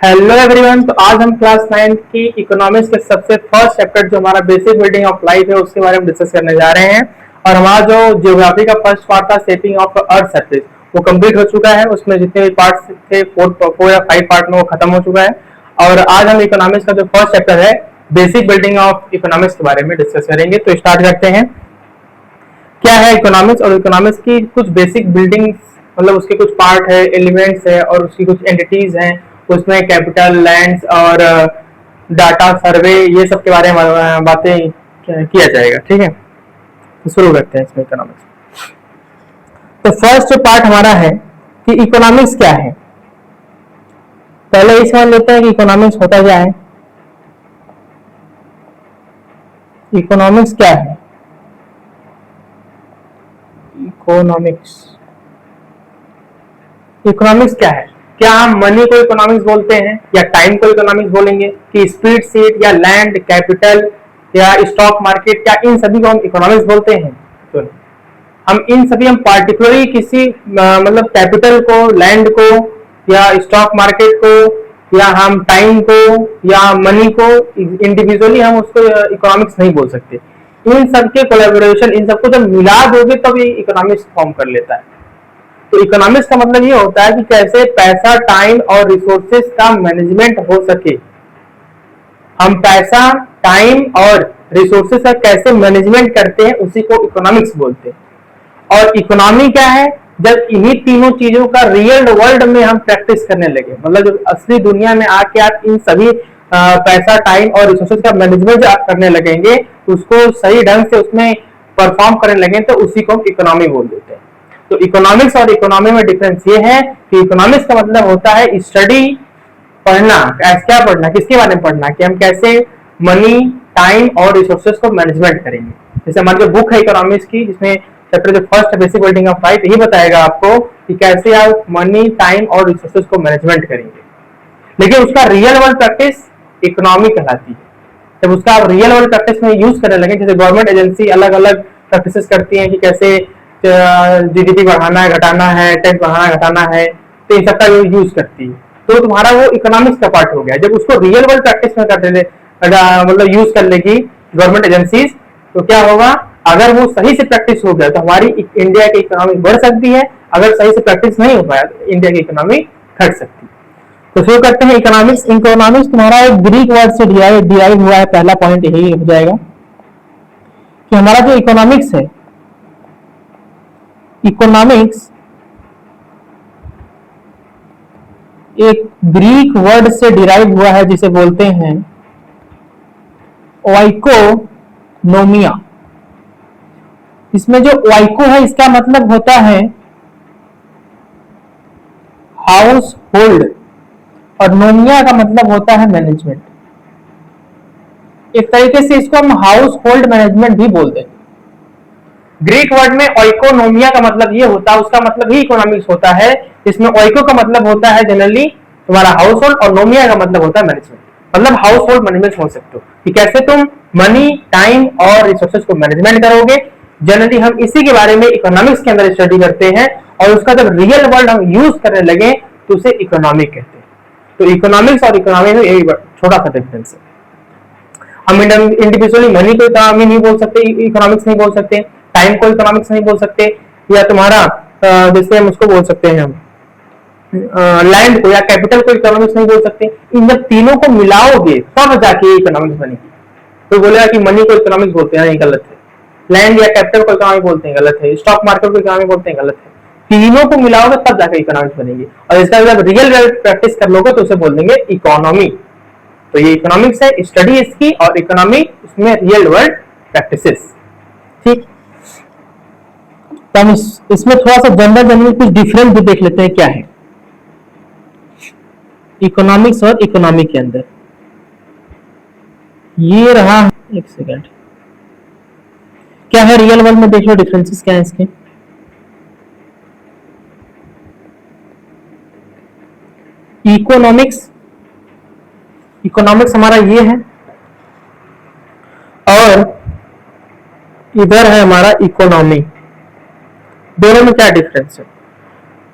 Hello everyone. तो आज हम क्लास 9 की इकोनॉमिक्स के सबसे फर्स्ट चैप्टर जो हमारा बेसिक बिल्डिंग ऑफ लाइफ है उसके बारे में डिस्कस करने जा रहे हैं। और हमारा जो ज्योग्राफी का फर्स्ट पार्ट था शेपिंग ऑफ अर्थ सरफेस वो कंप्लीट हो चुका है। उसमें जितने भी पार्ट्स थे 4 या 5 पार्ट में वो खत्म हो चुका है। और आज हम इकोनॉमिक्स का जो फर्स्ट चैप्टर है बेसिक बिल्डिंग ऑफ इकोनॉमिक्स के बारे में डिस्कस करेंगे। तो स्टार्ट करते हैं। क्या है इकोनॉमिक्स और इकोनॉमिक्स की कुछ बेसिक बिल्डिंग्स, मतलब उसके कुछ पार्ट है, एलिमेंट्स है और उसकी कुछ एंटिटीज हैं। उसमें कैपिटल, लैंड्स और डाटा, सर्वे, ये सब के बारे में बातें किया जाएगा। ठीक है, तो शुरू करते हैं इसमें इकोनॉमिक्स। तो फर्स्ट पार्ट हमारा है कि इकोनॉमिक्स क्या है। पहले ये समझ लेते हैं कि इकोनॉमिक्स होता क्या है। इकोनॉमिक्स क्या है? इकोनॉमिक्स क्या है? क्या हम मनी को इकोनॉमिक्स बोलते हैं या टाइम को इकोनॉमिक्स बोलेंगे कि स्पीड सीट या लैंड, कैपिटल या स्टॉक मार्केट, क्या इन सभी को हम इकोनॉमिक्स बोलते हैं? तो हम इन सभी हम पार्टिकुलरली किसी मतलब कैपिटल को, लैंड को या स्टॉक मार्केट को या हम टाइम को या मनी को इंडिविजुअली हम उसको इकोनॉमिक्स नहीं बोल सकते। इन सबके कोलैबोरेशन, इन सबको जब मिला दोगे तब ये इकोनॉमिक्स फॉर्म कर लेता है। तो इकोनॉमिक्स का मतलब ये होता है कि कैसे पैसा, टाइम और रिसोर्सेज का मैनेजमेंट हो सके। हम पैसा, टाइम और रिसोर्सेज का कैसे मैनेजमेंट करते हैं उसी को इकोनॉमिक्स बोलते हैं। और इकोनॉमी क्या है? जब इन्हीं तीनों चीजों का रियल वर्ल्ड में हम प्रैक्टिस करने लगे, मतलब जब असली दुनिया में आके आप इन सभी पैसा, टाइम और रिसोर्सेज का मैनेजमेंट आप करने लगेंगे, उसको सही ढंग से उसमें परफॉर्म करने लगे, तो उसी को हम इकोनॉमी बोल देते हैं। तो इकोनॉमिक्स और इकोनॉमी में डिफरेंस ये है कि इकोनॉमिक्स का मतलब होता है स्टडी, पढ़ना। क्या पढ़ना? किसके बारे में पढ़ना? कि हम कैसे मनी, टाइम और रिसोर्सेज को मैनेजमेंट करेंगे। जैसे हमारी जो बुक है इकोनॉमिक्स की, जिसमें चैप्टर जो first basic building of life, यही बताएगा आपको कि कैसे आप मनी, टाइम और रिसोर्सेज को मैनेजमेंट करेंगे। लेकिन उसका रियल वर्ल्ड प्रैक्टिस इकोनॉमी कहलाती है। जब उसका आप रियल वर्ल्ड प्रैक्टिस में यूज करने लगे, जैसे गवर्नमेंट एजेंसी अलग अलग प्रैक्टिस करती हैं कि कैसे जीडीपी बढ़ाना है, घटाना है, टैक्स बढ़ाना घटाना है, तो इन सबका यूज करती है। तो तुम्हारा वो इकोनॉमिक्स का पार्ट हो गया। जब उसको रियल वर्ल्ड प्रैक्टिस में करते मतलब यूज कर लेगी गवर्नमेंट एजेंसीज, तो क्या होगा? अगर वो सही से प्रैक्टिस हो गया तो हमारी इंडिया की इकोनॉमी बढ़ सकती है। अगर सही से प्रैक्टिस नहीं हो पाया तो इंडिया की इकोनॉमी घट सकती है। तो शुरू करते हैं इकोनॉमिक्स। इकोनॉमिक्स तुम्हारा एक ग्रीक वर्ड से डिराइव हुआ है। पहला पॉइंट यही हो जाएगा कि हमारा जो इकोनॉमिक्स है, इकोनॉमिक्स एक ग्रीक वर्ड से डिराइव हुआ है जिसे बोलते हैं ओइकोनोमिया। इसमें जो ओइको है इसका मतलब होता है हाउस होल्ड और नोमिया का मतलब होता है मैनेजमेंट। एक तरीके से इसको हम हाउस होल्ड मैनेजमेंट भी बोलते हैं। ग्रीक वर्ड में ओइकोनोमिया का मतलब ये होता है, उसका मतलब ही इकोनॉमिक्स होता है। इसमें ओइको का मतलब होता है जनरली तुम्हारा हाउस होल्ड और नोमिया का मतलब होता है मैनेजमेंट। मतलब हाउस होल्ड मैनेजमेंट हो सकते हो कि कैसे तुम मनी, टाइम और रिसोर्सेज को मैनेजमेंट करोगे। जनरली हम इसी के बारे में इकोनॉमिक्स के अंदर स्टडी करते हैं और उसका जब रियल वर्ल्ड हम यूज करने लगे तो उसे इकोनॉमिक कहते हैं। तो इकोनॉमिक्स और इकोनॉमी में यही छोटा सा डिफरेंस है। हम इंडिविजुअली मनी को इकोनॉमी नहीं बोल सकते, इकोनॉमिक्स नहीं बोल सकते, टाइम को इकोनॉमिक्स नहीं बोल सकते, या तुम्हारा जैसे हम उसको बोल सकते हैं हम लैंड को या कैपिटल को इकोनॉमिक्स नहीं बोल सकते। इन जब तीनों को मिलाओगे तब जाके इकोनॉमिक्स बनेगी। तो बोलेगा कि मनी को इकोनॉमिक्स बोलते हैं, गलत है। लैंड या कैपिटल को इकोनॉमी बोलते हैं, गलत है। स्टॉक मार्केट को इकोनॉमी बोलते हैं, गलत है। तीनों को मिलाओगे तब जाकर इकोनॉमिक्स बनेगी। और इसका जब रियल वर्ल्ड प्रैक्टिस कर लोगे तो उसे बोल देंगे इकोनॉमी। तो ये इकोनॉमिक्स है, स्टडी इसकी, और इकोनॉमी इसमें रियल वर्ल्ड प्रैक्टिसेस। ठीक, तो हम इसमें थोड़ा सा जनरल कुछ डिफरेंस भी देख लेते हैं क्या है इकोनॉमिक्स और इकोनॉमी के अंदर। ये रहा, एक सेकंड, क्या है रियल वर्ल्ड में, देख लो डिफरेंसेस क्या है इसके। इकोनॉमिक्स हमारा ये है और इधर है हमारा इकोनॉमी। दोनों में क्या डिफरेंस है?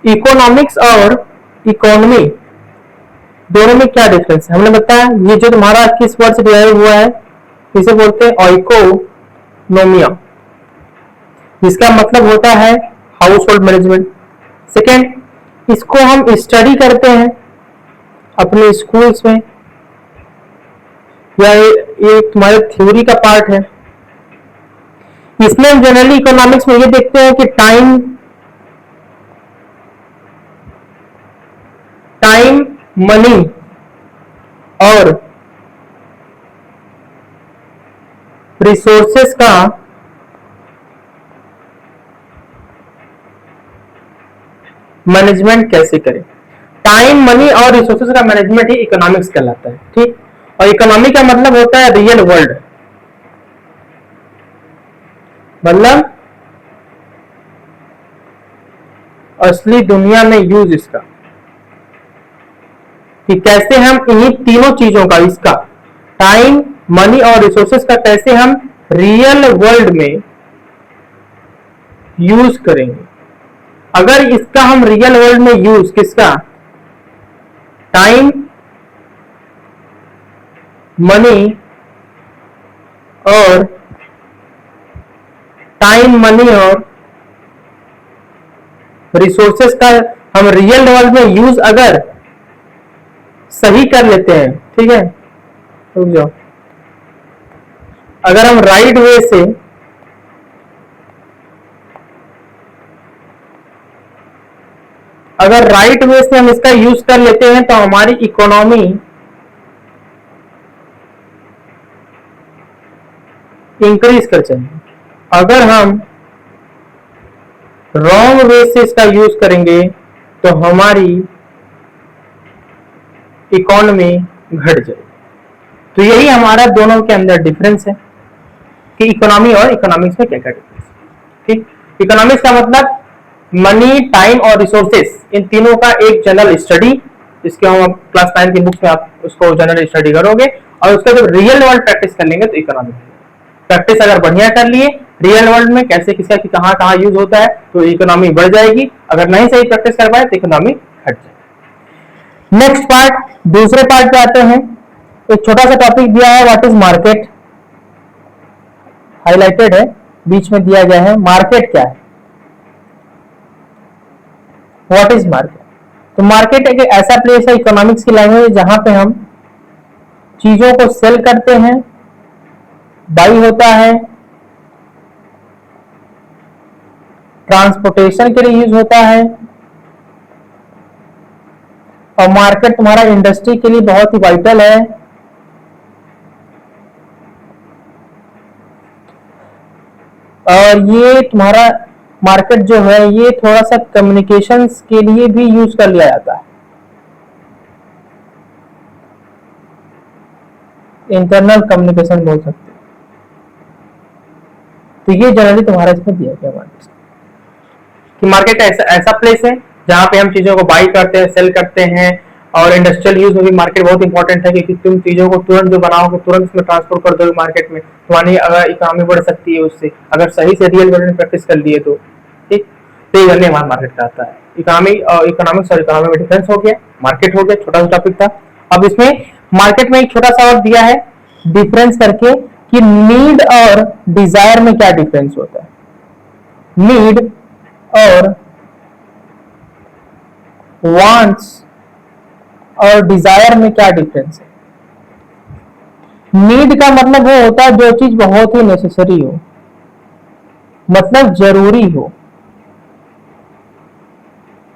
इकोनॉमिक्स और इकोनॉमी दोनों में क्या डिफरेंस है हमने बताया। ये जो तुम्हारा किस वर्ड से डिराइव हुआ है, इसे बोलते हैं ओइकोनोमिया, जिसका मतलब होता है हाउस होल्ड मैनेजमेंट। सेकेंड, इसको हम स्टडी करते हैं अपने स्कूल्स में, या ये तुम्हारे थ्योरी का पार्ट है। इसमें हम जनरली इकोनॉमिक्स में ये देखते हैं कि टाइम, मनी और रिसोर्सेस का मैनेजमेंट कैसे करें। टाइम, मनी और रिसोर्सेस का मैनेजमेंट ही इकोनॉमिक्स कहलाता है, ठीक। और इकोनॉमी का मतलब होता है रियल वर्ल्ड, मतलब असली दुनिया में यूज इसका, कि कैसे हम इन्हीं तीनों चीजों का, इसका टाइम, मनी और रिसोर्सेस का कैसे हम रियल वर्ल्ड में यूज करेंगे। अगर इसका हम रियल वर्ल्ड में यूज, किसका, टाइम, मनी और रिसोर्सेस का हम रियल वर्ल्ड में यूज अगर सही कर लेते हैं, ठीक है, रुक जाओ, अगर हम राइट वे से हम इसका यूज कर लेते हैं तो हमारी इकोनॉमी इंक्रीज कर जाएगी। अगर हम रॉन्ग वे से इसका यूज करेंगे तो हमारी इकोनॉमी घट जाएगी। तो यही हमारा दोनों के अंदर डिफरेंस है कि इकोनॉमी और इकोनॉमिक्स में क्या क्या डिफरेंस है, ठीक। इकोनॉमिक्स का मतलब मनी, टाइम और रिसोर्सेस, इन तीनों का एक जनरल स्टडी, जिसके हम क्लास 9 की बुक्स में आप उसको जनरल स्टडी करोगे, और उसका जब रियल वर्ल्ड प्रैक्टिस कर लेंगे तो इकोनॉमिक्स प्रैक्टिस अगर बढ़िया कर लिए रियल वर्ल्ड में कैसे किसका कहां कहां यूज होता है तो इकोनॉमी बढ़ जाएगी। अगर नहीं सही प्रैक्टिस कर पाए तो इकोनॉमी घट जाएगी। नेक्स्ट पार्ट, दूसरे पार्ट पे आते हैं। एक छोटा सा टॉपिक दिया है, व्हाट इज मार्केट, हाईलाइटेड है, बीच में दिया गया है। मार्केट क्या है, व्हाट इज मार्केट। तो मार्केट एक ऐसा प्लेस है इकोनॉमिक्स की लैंग्वेज जहां पे हम चीजों को सेल करते हैं, बाई होता है, ट्रांसपोर्टेशन के लिए यूज होता है, और मार्केट तुम्हारा इंडस्ट्री के लिए बहुत ही वाइटल है। और ये तुम्हारा मार्केट जो है ये थोड़ा सा कम्युनिकेशंस के लिए भी यूज कर लिया जाता है, इंटरनल कम्युनिकेशन बोल सकते हैं। तो ये जनरली तुम्हारा इसमें दिया गया मार्केट, कि मार्केट ऐसा प्लेस है जहां पे हम चीजों को बाई करते हैं, सेल करते हैं, और इंडस्ट्रियल यूज में भी मार्केट बहुत इंपॉर्टेंट है, क्योंकि तुम चीजों को तुरंत जो बनाओगे तुरंत उसमें ट्रांसफर कर दोगे मार्केट में, तुम्हारी अगर इकोनॉमी बढ़ सकती है उससे, अगर सही से रियल वर्ल्ड में प्रैक्टिस कर लिए तो, ठीक। तो ये करने हमारा मार्केट का आता है। इकोनॉमिक्स और इकोनॉमी में डिफरेंस हो गया, मार्केट हो गया, छोटा सा टॉपिक था। अब इसमें मार्केट में एक छोटा सा और दिया है डिफरेंस करके, कि नीड और डिजायर में क्या डिफरेंस होता है। नीड और वांट्स और डिजायर में क्या डिफरेंस है। नीड का मतलब वो होता है जो चीज बहुत ही नेसेसरी हो, मतलब जरूरी हो,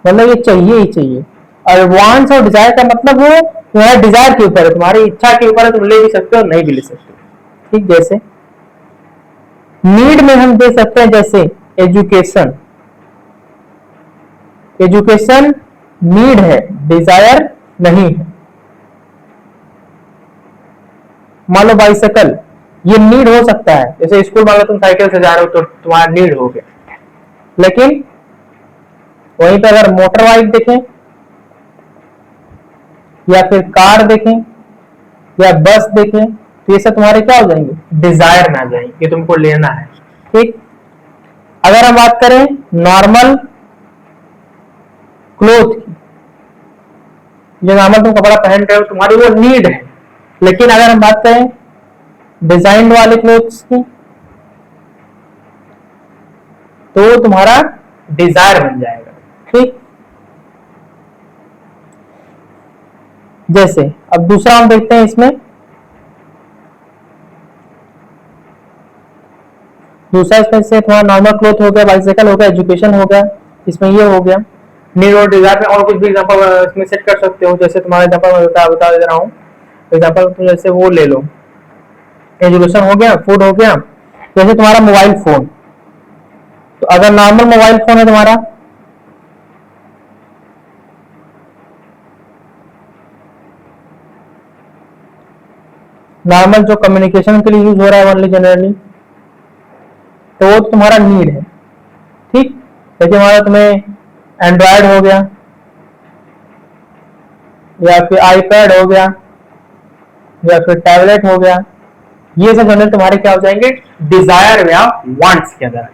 मतलब ये चाहिए ही चाहिए। और वांट्स और डिजायर का मतलब वो तुम्हारे डिजायर के ऊपर है, तुम्हारी इच्छा के ऊपर है, तुम ले भी सकते हो नहीं भी ले सकते हो, ठीक। जैसे नीड में हम दे सकते हैं जैसे एजुकेशन, एजुकेशन नीड है, डिजायर नहीं है। मान लो बाइसाइकिल, ये नीड हो सकता है, जैसे स्कूल मान लो तुम साइकिल से जा रहे हो तो तुम्हारा नीड हो गया, लेकिन वहीं पर अगर मोटर बाइक देखें या फिर कार देखें या बस देखें तो ये सब तुम्हारे क्या हो जाएंगे, डिजायर में आ जाएंगे कि तुमको लेना है, ठीक। अगर हम बात करें नॉर्मल क्लोथ की, जो नॉर्मल तुम कपड़ा पहन रहे हो तुम्हारी वो नीड है। लेकिन अगर हम बात करें डिजाइन्ड वाले क्लोथ्स की तो वो तुम्हारा डिजायर बन जाएगा। ठीक, जैसे अब दूसरा हम देखते हैं इसमें, दूसरा इसमें से थोड़ा नॉर्मल क्लोथ हो गया, बाइसाइकिल हो गया, एजुकेशन हो गया, इसमें ये हो गया। नीड और डिजायर में और कुछ भी एग्जांपल इसमें सेट कर सकते हो। जैसे तुम्हारा एग्जांपल बता दे रहा हूँ। एग्जांपल तुम जैसे वो ले लो, एजुकेशन हो गया, फूड हो गया, जैसे तुम्हारा मोबाइल फोन। तो अगर नॉर्मल मोबाइल फोन है तुम्हारा, नॉर्मल जो कम्युनिकेशन के लिए यूज हो रहा है ओनली जनरली, तो वो तुम्हारा नीड है। ठीक, जैसे हमारा तुम्हें एंड्रॉयड हो गया या फिर आईपैड हो गया या फिर टैबलेट हो गया, ये सब जनरली तुम्हारे क्या हो जाएंगे, डिजायर या वांट्स के अंदर।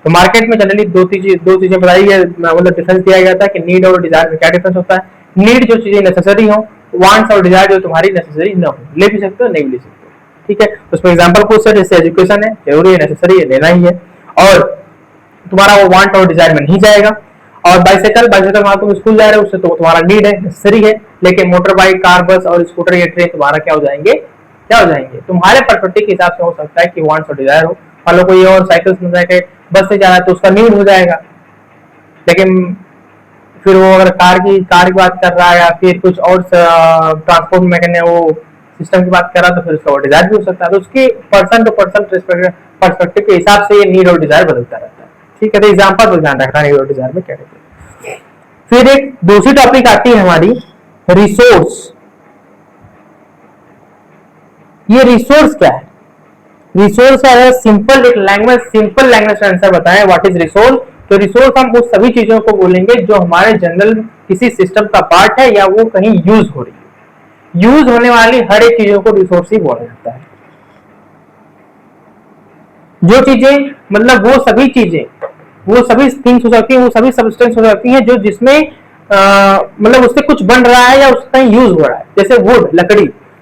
तो मार्केट में जनरली दो चीजें बताई है, मतलब डिफरेंस दिया गया था कि नीड और डिजायर में क्या डिफरेंस होता है। नीड जो चीजें नेसेसरी हो, वांट्स और डिजायर जो तुम्हारी नेसेसरी न हो, ले भी सकते हो नहीं भी ले सकते हो। ठीक है, तो उसमें एग्जांपल पूछ सकते, जैसे एजुकेशन है, जरूरी है, नेसेसरी है, लेना ही है, और तुम्हारा वो वांट और डिजायर में नहीं जाएगा। और बाइसाइकिल वहां तुम स्कूल जा रहे हो, उससे तो तुम्हारा नीड है, नेसेसरी है। लेकिन मोटर बाइक, कार, बस और स्कूटर या ट्रेन तुम्हारा क्या हो जाएंगे, क्या हो जाएंगे, तुम्हारे पर्सपेक्टिव के हिसाब से हो सकता है कि वांट्स और डिजायर हो। मान लो कोई और साइकिल से जाके बस से जा रहा है तो उसका नीड हो जाएगा। लेकिन फिर वो अगर कार की बात कर रहा है या फिर कुछ और ट्रांसपोर्ट में वो सिस्टम की बात कर रहा है तो फिर उसका डिजायर भी हो सकता है। तो उसकी पर्सन टू पर्सन पर्सपेक्टिव के हिसाब से ये नीड और डिजायर बदलता रहता है। ठीक है, तो एग्जाम्पल पर ध्यान रखना नीड और डिजायर में क्या है। फिर एक दूसरी टॉपिक आती है हमारी रिसोर्स। ये रिसोर्स क्या है? रिसोर्स है सिंपल लैंग्वेज आंसर बताएं व्हाट इज रिसोर्स। तो रिसोर्स हम उस सभी चीजों को बोलेंगे जो हमारे जनरल किसी सिस्टम का पार्ट है या वो कहीं यूज हो रही है। यूज होने वाली हर एक चीजों को रिसोर्स ही बोला जाता है। जो चीजें मतलब वो सभी थिंग्स हो सकती है, वो सभी सब्सटेंस हो सकती है जो जिसमें मतलब उससे कुछ बन रहा है या उसका यूज हो रहा है। जैसे वुड,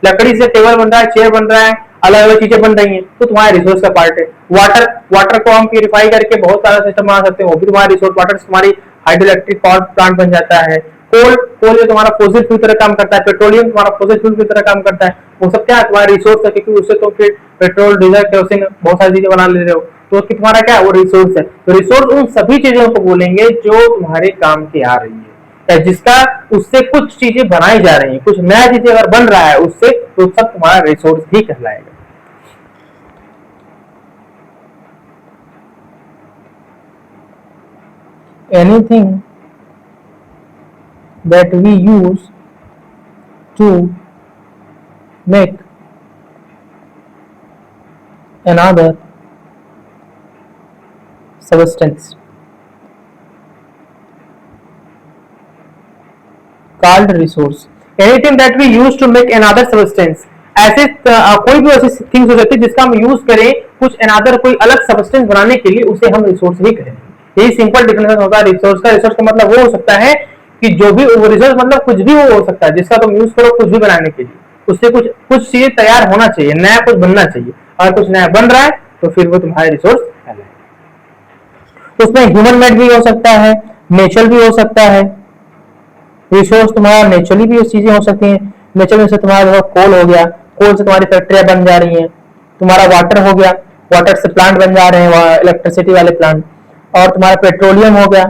लकड़ी से टेबल बन रहा है, चेयर बन रहा है, अलग अलग चीजें बन रही हैं, तो तुम्हारे रिसोर्स का पार्ट है। वाटर को हम प्यूरिफाई करके बहुत सारा सिस्टम बना सकते हैं, वो भी तुम्हारा रिसोर्स। वाटर से तुम्हारी हाइड्रो इलेक्ट्रिक पावर प्लांट बन जाता है। कोल जो तुम्हारा फॉसिल फ्यूल की तरह काम करता है, पेट्रोलियम तुम्हारा फॉसिल फ्यूल की तरह काम करता है, वो सब क्या है, तुम्हारा रिसोर्स है, क्योंकि उससे तुम फिर पेट्रोल, डीजल, केरोसिन बहुत सारी चीजें बना ले रहे हो, तो उसकी तुम्हारा क्या है, वो रिसोर्स है। तो रिसोर्स उन सभी चीजों को बोलेंगे जो तुम्हारे काम की आ रही है या जिसका उससे कुछ चीजें बनाई जा रही हैं, कुछ नया चीजें अगर बन रहा है उससे, तो सब तुम्हारा रिसोर्स ही कहलाएगा। Anything that we use to make another substance called resource. Anything that we use to make another substance, ऐसे कोई भी ऐसी थिंग्स हो सकती है जिसका हम यूज करें कुछ अनदर कोई अलग सब्सटेंस बनाने के लिए, उसे हम रिसोर्स ही कहेंगे। यही सिंपल डिफिनेशन होगा रिसोर्स का। रिसोर्स का मतलब वो हो सकता है कि जो भी वो रिसोर्स मतलब कुछ भी वो हो सकता है जिसका तुम यूज करो कुछ भी बनाने के लिए, उससे कुछ चीजें तैयार होना चाहिए, नया कुछ बनना चाहिए। अगर कुछ नया बन रहा है तो फिर वो तुम्हारा रिसोर्स कहलाएगा। उसमें ह्यूमन मेड भी हो सकता है, नेचुरल भी हो सकता है। रिसोर्स तुम्हारा नेचुरली भी चीजें हो सकती हैं। नेचुरल से तुम्हारा कोल हो गया, कोल से तुम्हारी फैक्ट्रियां बन जा रही हैं। तुम्हारा वाटर हो गया, वाटर से प्लांट बन जा रहे हैं, इलेक्ट्रिसिटी वाले प्लांट। और तुम्हारा पेट्रोलियम हो गया,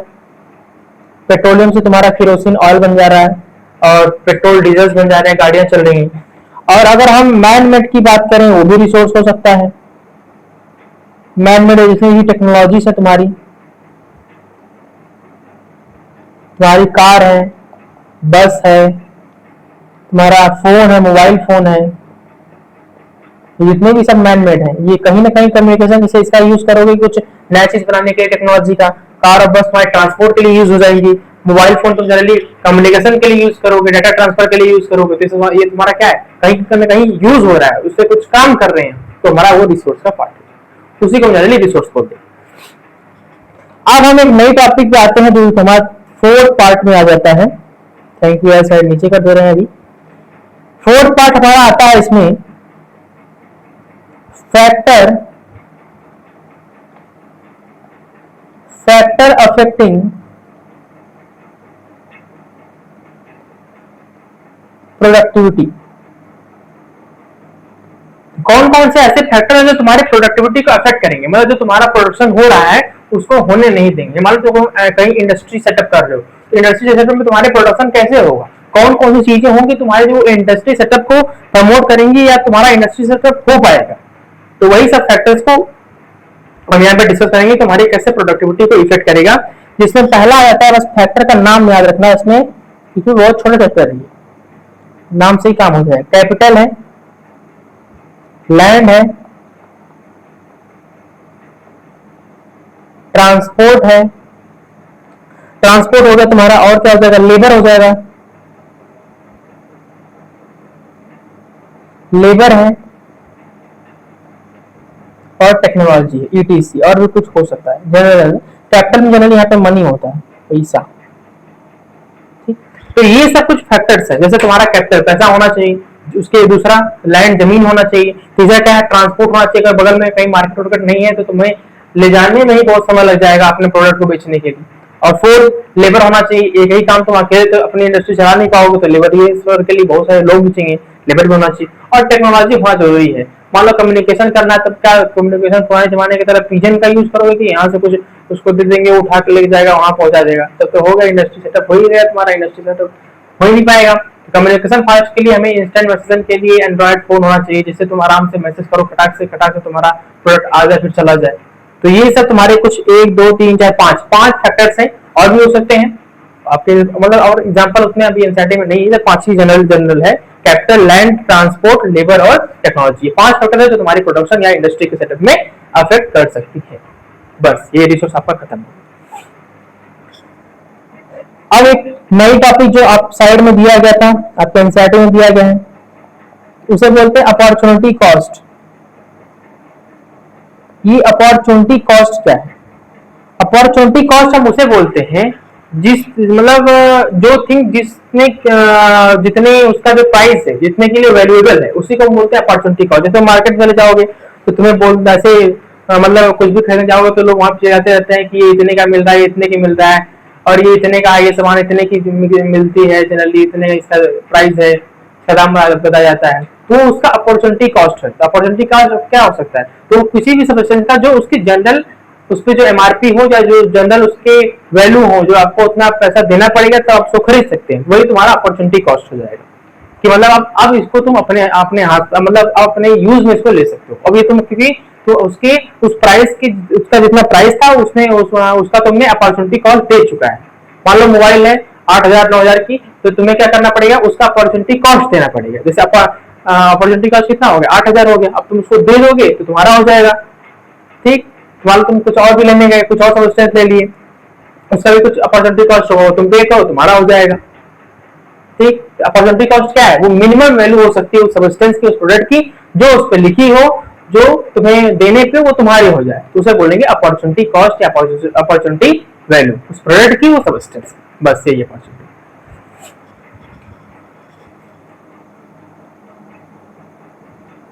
पेट्रोलियम से तुम्हारा केरोसिन ऑयल बन जा रहा है और पेट्रोल डीजल बन जा रहे हैं, गाड़ियां चल रही हैं। और अगर हम मैन मेड की बात करें वो भी रिसोर्स हो सकता है। मैन मेड जितनी भी टेक्नोलॉजी है, तुम्हारी कार है, बस है, तुम्हारा फोन है, मोबाइल फोन है, जितने भी सब मैन मेड है, ये कहीं ना कहीं कम्युनिकेशन जैसे इसका यूज करोगे कुछ नया चीज बनाने के लिए टेक्नोलॉजी का। कार और बस तुम्हारे ट्रांसपोर्ट के लिए यूज हो जाएगी। मोबाइल फोन तुम जनरली कम्युनिकेशन के लिए यूज करोगे, डाटा ट्रांसफर के लिए यूज करोगे। तो ये तुम्हारा क्या है, कहीं ना कहीं यूज हो रहा है, उससे कुछ काम कर रहे हैं, तो हमारा वो रिसोर्स का पार्ट है, उसी को जनरली रिसोर्स बोलते हैं। अब हम एक नई टॉपिक पे आते हैं जो हमारा फोर्थ पार्ट में आ जाता है। थैंक यू यार, साइड नीचे कर दे रहे हैं अभी। फोर्थ पार्ट हमारा आता है इसमें फैक्टर अफेक्टिंग प्रोडक्टिविटी। कौन कौन से ऐसे फैक्टर हैं जो तुम्हारे प्रोडक्टिविटी को अफेक्ट करेंगे, मतलब जो तुम्हारा प्रोडक्शन हो रहा है उसको होने नहीं देंगे। मान लो तुम कहीं इंडस्ट्री सेटअप कर रहे हो, तो इंडस्ट्री सेटअप में तुम्हारे प्रोडक्शन कैसे होगा, कौन कौन सी चीजें होंगी तुम्हारे जो इंडस्ट्री सेटअप को प्रमोट करेंगी या तुम्हारा इंडस्ट्री सेटअप हो पाएगा। तो वही सब फैक्टर्स को हम यहाँ पे डिस्कस करेंगे, तुम्हारी कैसे प्रोडक्टिविटी को इफेक्ट करेगा। जिसमें पहला आता है, बस फैक्टर का नाम याद रखना इसमें, क्योंकि बहुत छोटे फैक्टर है, नाम से ही काम हो जाए। कैपिटल है, लैंड है, ट्रांसपोर्ट है, ट्रांसपोर्ट हो गया तुम्हारा, और क्या हो जाएगा, लेबर हो जाएगा, लेबर है, और टेक्नोलॉजी है, ईटीसी, और भी कुछ हो सकता है। जनरल कैपिटल में जनरली यहाँ पे मनी होता है, पैसा। ठीक, तो ये सब कुछ फैक्टर्स है। जैसे तुम्हारा कैपिटल पैसा होना चाहिए, उसके दूसरा लैंड जमीन होना चाहिए, तीसरा क्या है, ट्रांसपोर्ट होना चाहिए। अगर बगल में कहीं मार्केट वार्केट नहीं है तो तुम्हें ले जाने में ही बहुत समय लग जाएगा अपने प्रोडक्ट को बेचने के लिए। और फोर्थ लेबर होना चाहिए, एक ही काम तुम अकेले तो अपनी इंडस्ट्री चला नहीं पाओगे, तो लेबर ये के लिए बहुत सारे लोग भी चाहिए, लेबर भी होना चाहिए। और टेक्नोलॉजी होना जरूरी है। मान लो कम्युनिकेशन करना है, तब क्या कम्युनिकेशन पुराने जमाने की तरह पिजन का यूज करोगे कि यहाँ से कुछ उसको दे देंगे, उठा के लेके जाएगा, वहां पहुंचा देगा, तब तो होगा इंडस्ट्री सेटअप हो ही गया तुम्हारा, इंडस्ट्री सेटअप हो ही नहीं पाएगा। कम्युनिकेशन फास्ट के लिए हमें इंस्टेंट मैसेजिंग के लिए एंड्रॉइड फोन होना चाहिए, जिससे तुम आराम से मैसेज करो, खटाक से तुम्हारा प्रोडक्ट आ जाए फिर चला जाए। तो ये सब तुम्हारे कुछ 1 2 3 4 5 फैक्टर्स हैं, और भी हो सकते हैं आपके, मतलब और एग्जांपल उतने अभी एनसीईआरटी में नहीं है। 5 ही जनरल है, कैपिटल, लैंड, ट्रांसपोर्ट, लेबर और टेक्नोलॉजी। 5 फैक्टर है जो तुम्हारी प्रोडक्शन या इंडस्ट्री के सेटअप में अफेक्ट कर सकती है। बस ये रिसोर्स आपका खत्म हो। अब एक नई टॉपिक जो आप साइड में दिया गया था, आपके एनसीईआरटी में दिया गया है, उसे बोलते हैं अपॉर्चुनिटी कॉस्ट। ये अपॉर्चुनिटी कॉस्ट क्या है? अपॉर्चुनिटी कॉस्ट हम उसे बोलते हैं जिस, मतलब जो थिंग जिसने जितने उसका जो प्राइस है, जितने के लिए वैल्यूएबल है, उसी को बोलते हैं अपॉर्चुनिटी कॉस्ट। जैसे मार्केट में जाओगे तो तुम्हें बोल ऐसे मतलब कुछ भी खरीदने जाओगे तो लोग वहां पे जाते रहते हैं कि ये इतने का मिल रहा है, इतने की मिल रहा है, और ये इतने का, ये सामान इतने की मिलती है, जनरली इतने इसका प्राइस है, दाम बताया जाता है। तो उसका अपॉर्चुनिटी कॉस्ट है। अपॉर्चुनिटी कॉस्ट क्या हो सकता है? तो किसी भी सब्सटेंस का जो उसकी जनरल उस पर जो एमआरपी हो या जो जनरल उसके वैल्यू हो, जो आपको उतना पैसा देना पड़ेगा तो आप उसको खरीद सकते हैं, वही तुम्हारा अपॉर्चुनिटी कॉस्ट हो जाएगा। कि मतलब अब इसको तुम अपने अपने हाथ, मतलब अपने यूज में इसको ले सकते हो। अब ये तुम क्योंकि तो उसके उस प्राइस की, उसका जितना प्राइस था उसने उसका तुमने अपॉर्चुनिटी कॉस्ट दे चुका है। मान लो मोबाइल है 8,000 9,000 की, तो तुम्हें क्या करना पड़ेगा, उसका अपॉर्चुनिटी कॉस्ट देना पड़ेगा। जैसे अपॉर्चुनिटी कॉस्ट कितना हो गया, 8,000 हो गया, अब तुम उसको दे दोगे तो तुम्हारा हो जाएगा। ठीक, मान लो तुम कुछ और भी लेने गए, कुछ और सब्सटेंस ले लिए, उसका भी कुछ अपॉर्चुनिटी कॉस्ट होगा, तुम पे करो, तुम्हारा हो जाएगा। ठीक, अपॉर्चुनिटी कॉस्ट क्या है? वो मिनिमम वैल्यू हो सकती है उस सब्सटेंस की, उस प्रोडक्ट की, जो उस पर लिखी हो, जो तुम्हें देने पे वो तुम्हारी हो जाए, तो उसे बोलेंगे अपॉर्चुनिटी कॉस्ट या अपॉर्चुनिटी वैल्यू, उस प्रोडक्ट की, वो सब्सटेंस। बस यही अपॉर्चुनिटी।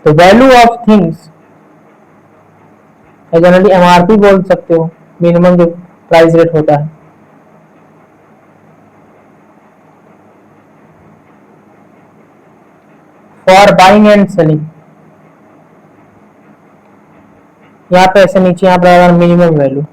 तो value of things generally MRP बोल सकते हो, मिनिमम जो प्राइस रेट होता है। फॉर बाइंग एंड सेलिंग, यहाँ पे ऐसे नीचे यहाँ पर मिनिमम वैल्यू,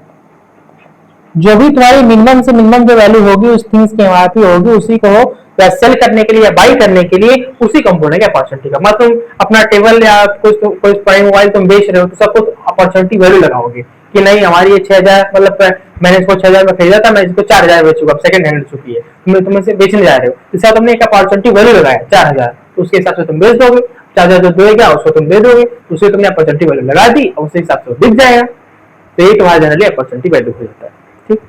जो भी तुम्हारी मिनिमम से मिनिमम जो वैल्यू होगी उस थिंग्स की एमआरपी होगी, उसी को या सेल करने के लिए या बाई करने के लिए उसी कंपोनेंट के अपॉर्चुनिटी का। मतलब तुम अपना टेबल या कोई मोबाइल तुम बेच रहे हो तो सब कुछ अपॉर्चुनिटी वैल्यू लगाओगे कि नहीं हमारी ये 6,000, मतलब मैंने इसको 6,000 में खरीदा था, मैं इसको 4,000 बेचूंगा, सेकंड हैंड चुकी है, तुम इसे बेचने जा रहे हो, इसका तुमने एक अपॉर्चुनिटी वैल्यू लगाया 4,000, तो उसके हिसाब से तुम बेच दोगे। 4,000 जो देगा उसको तुम दे दोगे, उसे तुमने अपॉर्चुनिटी वैल्यू लगा दी और उसी हिसाब से बिक जाएगा। तो यही तुम्हारा जनरली अपॉर्चुनिटी वैल्यू हो जाता है। ठीक,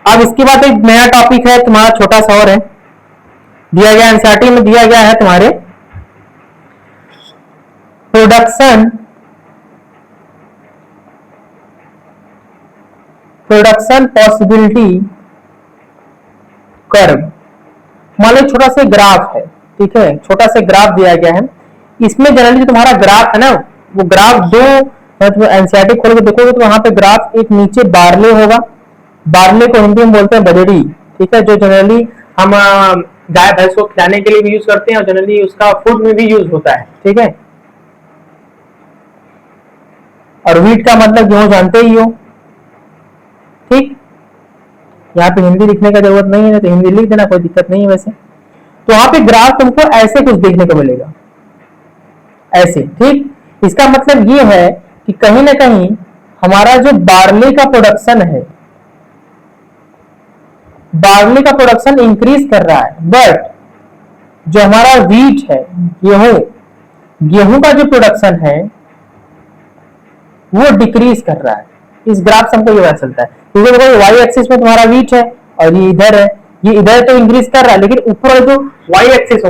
अब इसके बाद एक नया टॉपिक है तुम्हारा, छोटा सा और है, दिया गया एनसीईआरटी में, दिया गया है तुम्हारे प्रोडक्शन प्रोडक्शन पॉसिबिलिटी कर्व। मान लो छोटा सा ग्राफ है, ठीक है, छोटा सा ग्राफ दिया गया है। इसमें जनरली जो तुम्हारा ग्राफ है ना, वो ग्राफ दो एनसीईआरटी खोल के देखोगे तो वहां पे ग्राफ एक नीचे बारले होगा, बारले को हिंदी में बोलते हैं बजड़ी, ठीक है, जो जनरली हम गाय भैंस को खिलाने के लिए भी यूज करते हैं और जनरली उसका फूड में भी यूज होता है, ठीक है। और व्हीट का मतलब गेहूं जानते ही हो, ठीक। यहाँ पे हिंदी लिखने का जरूरत नहीं है तो हिंदी लिख देना, कोई दिक्कत नहीं है वैसे। तो वहां पे ग्राफ तुमको ऐसे कुछ देखने को मिलेगा, ऐसे, ठीक। इसका मतलब ये है कि कहीं ना कहीं हमारा जो बार्ले का प्रोडक्शन है, बार्ले का प्रोडक्शन इंक्रीज कर रहा है, बट जो हमारा व्हीट है, गेहूं, गेहूं का जो प्रोडक्शन है वो डिक्रीज कर रहा है। इस ग्राफ से हमको ये पता चलता है, क्योंकि देखो वाई एक्सिस में तुम्हारा व्हीट है और ये इधर है, ये इधर तो इंक्रीज कर रहा है, लेकिन ऊपर जो वाई एक्सिस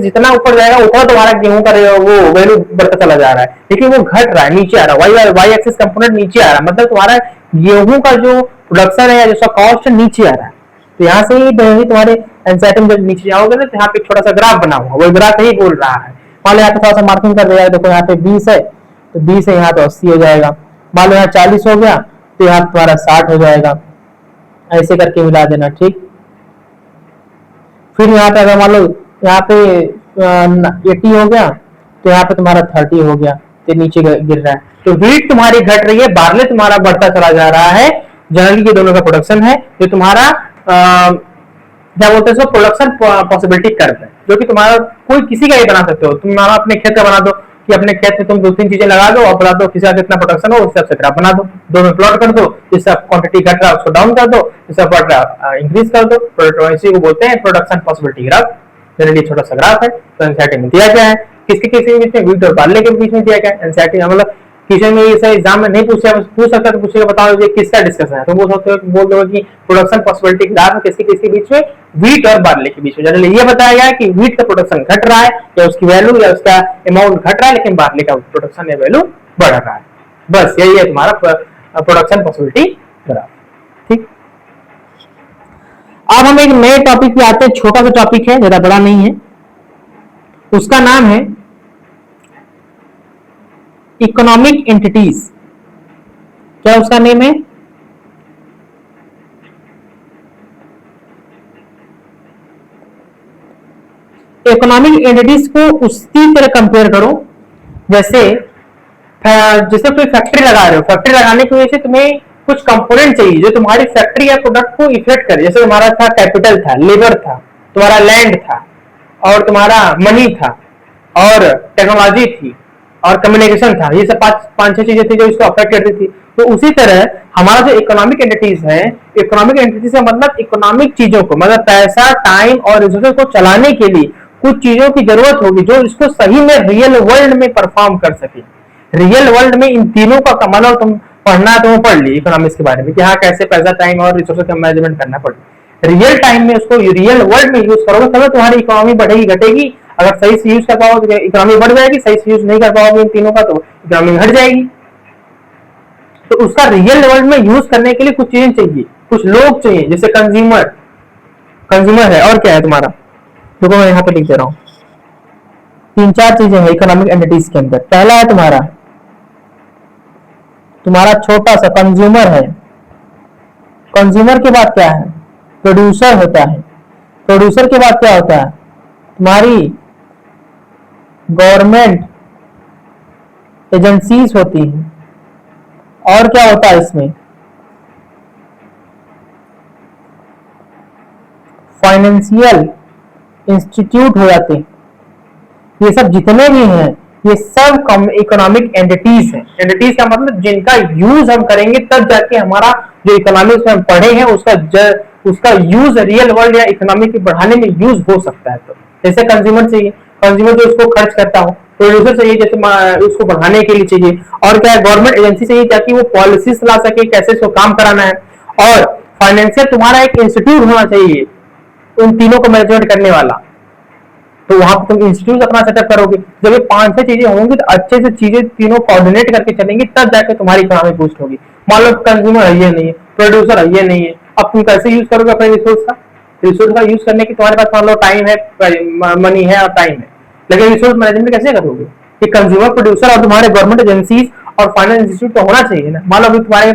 जितना ऊपर जाएगा उतना तुम्हारा गेहूं का वो वैल्यू बढ़ता चला जा रहा है, लेकिन वो घट रहा है, नीचे आ रहा है, वाई एक्सिस कंपोनेंट नीचे आ रहा है, मतलब तुम्हारा गेहूं का जो प्रोडक्शन है या जिसका कॉस्ट है नीचे आ रहा है। तो यहाँ से ही तुम्हारे एनसीईआरटी में जब नीचे जाओगे ना तो यहाँ पे छोटा सा ग्राफ बना हुआ, वो ग्राफ यही बोल रहा है। मान लो यहाँ पे थोड़ा सा मार्किंग कर दिया है, देखो यहाँ पे 20 है तो 20 है, यहाँ तो 80 हो जाएगा। मान लो यहाँ 40 हो गया तो यहाँ तुम्हारा 60 हो जाएगा, ऐसे करके मिला देना, ठीक। फिर यहाँ पे अगर मान लो यहाँ पे 80 हो गया तो यहाँ पे तुम्हारा 30 हो गया, तो नीचे गिर रहा है। तो व्हीट तुम्हारी घट रही है, बार्ले तुम्हारा बढ़ता चला जा रहा है। जनरली ये दोनों का प्रोडक्शन है जो तुम्हारा क्या बोलते हैं, प्रोडक्शन पॉसिबिलिटी कर्व है, जो कि तुम्हारा कोई किसी का ही बना सकते हो। तुम अपने खेत का बना दो कि अपने खेत में तुम 2-3 चीजें लगा दो और बता दो किसी का कितना प्रोडक्शन हो, उस हिसाब से ग्राफ बना दो, दो में प्लॉट कर दो, जिससे क्वांटिटी घट रहा है उसको डाउन कर दो, जिससे बढ़ रहा है इंक्रीज कर दो। इसी को बोलते हैं प्रोडक्शन पॉसिबिलिटी ग्राफ। जनरली छोटा सा ग्राफ है, तो एनसीईआरटी में दिया गया है। किसके बीच में, व्हीट और बार्ले के बीच में दिया गया है एनसीईआरटी। मतलब किसी में ये एग्जाम में नहीं पूछ सकता तो पूछेगा बताओ ये किसका डिस्कशन है, तो बोल सकते हो, बोल दो कि प्रोडक्शन पॉसिबिलिटी ग्राफ किसके बीच में, व्हीट और बार्ले के बीच में। जनरली ये बताया गया है कि व्हीट का प्रोडक्शन घट रहा है या उसकी वैल्यू या उसका अमाउंट घट रहा है, लेकिन बार्ले का प्रोडक्शन या वैल्यू बढ़ रहा है। बस यही है तुम्हारा प्रोडक्शन पॉसिबिलिटी ग्राफ, ठीक। अब हम एक नए टॉपिक पे आते हैं, छोटा सा टॉपिक है, ज्यादा बड़ा नहीं है। उसका नाम है इकोनॉमिक एंटिटीज। क्या उसका नेम है? इकोनॉमिक एंटिटीज को उसी तरह कंपेयर करो जैसे कोई फैक्ट्री लगा रहे हो। फैक्ट्री लगाने की वजह से तुम्हें कुछ कंपोनेंट चाहिए जो तुम्हारी फैक्ट्री या प्रोडक्ट को इफेक्ट करे। जैसे तुम्हारा था कैपिटल, था लेबर, था तुम्हारा लैंड, था और तुम्हारा मनी था और टेक्नोलॉजी थी और कम्युनिकेशन था। ये सब पांच छह चीजें थी जो इसको अफेक्ट करती थी। तो उसी तरह हमारा जो इकोनॉमिक एंटिटीज है, इकोनॉमिक एंटिटीज का मतलब इकोनॉमिक चीजों को, मतलब पैसा, टाइम और रिसोर्सेज को चलाने के लिए कुछ चीजों की जरूरत होगी जो इसको सही में रियल वर्ल्ड में परफॉर्म कर सके। रियल वर्ल्ड में इन तीनों का कमाल, और तुम पढ़ना तो पढ़ ली इकोनॉमिक्स के बारे में कि हाँ कैसे पैसा, टाइम और रिसोर्सेज का मैनेजमेंट करना पड़े। रियल टाइम में उसको रियल वर्ल्ड में यूज करोगे तब तुम्हारी इकोनॉमी बढ़ेगी घटेगी। अगर सही से यूज कर पाओगे तो इकोनॉमी बढ़ जाएगी, सही से यूज नहीं कर पाओगे इन तीनों का तो इकोनॉमी घट जाएगी। तो उसका रियल वर्ल्ड में यूज करने के लिए कुछ चीजें चाहिए, कुछ लोग चाहिए, जैसे कंज्यूमर है। और क्या है तुम्हारा, देखो मैं यहाँ पे लिख दे रहा हूँ, 3-4 चीजें हैं इकोनॉमिक एंटिटीज के अंदर। पहला है तुम्हारा छोटा सा कंज्यूमर है। कंज्यूमर के बाद क्या है, प्रोड्यूसर होता है। प्रोड्यूसर के बाद क्या होता है, तुम्हारी गवर्नमेंट एजेंसीज होती हैं। और क्या होता है इसमें, फाइनेंशियल इंस्टीट्यूट हो जाते हैं। ये सब जितने भी हैं ये सब इकोनॉमिक एंटिटीज हैं। एंटिटीज का मतलब जिनका यूज हम करेंगे तब जाके हमारा जो इकोनॉमिक्स में हम पढ़े हैं उसका यूज रियल वर्ल्ड या इकोनॉमी के बढ़ाने में यूज हो सकता है। तो जैसे कंज्यूमर चाहिए, कंज्यूमर जो उसको खर्च करता हो। प्रोड्यूसर चाहिए जैसे उसको बढ़ाने के लिए चाहिए। और क्या है, गवर्नमेंट एजेंसी चाहिए ताकि वो पॉलिसीज ला सके कैसे इसको काम कराना है। और फाइनेंशियल तुम्हारा एक इंस्टीट्यूट होना चाहिए उन तीनों को मैनेजमेंट करने वाला। तो वहां पर तुम इंस्टीट्यूट अपना सेटअप करोगे। जब ये 5-6 चीजें होंगी तो अच्छे से चीजें तीनों कोऑर्डिनेट करके चलेंगी तब जाके तुम्हारी इकोनॉमी बूस्ट होगी। मान लो कंज्यूमर है, ये नहीं है, प्रोड्यूसर है, ये नहीं है। अब तुम कैसे यूज करोगे अपने रिसोर्स का यूज करने की तुम्हारे पास मान लो टाइम है, मनी है और टाइम है, लेकिन रिसोर्स मैनेजमेंट कैसे करोगे? कि कंज्यूमर, प्रोड्यूसर और तुम्हारे गवर्नमेंट एजेंसीज और फाइनेंस इंस्टीट्यूट तो होना चाहिए ना। मान लो अभी तुम्हारे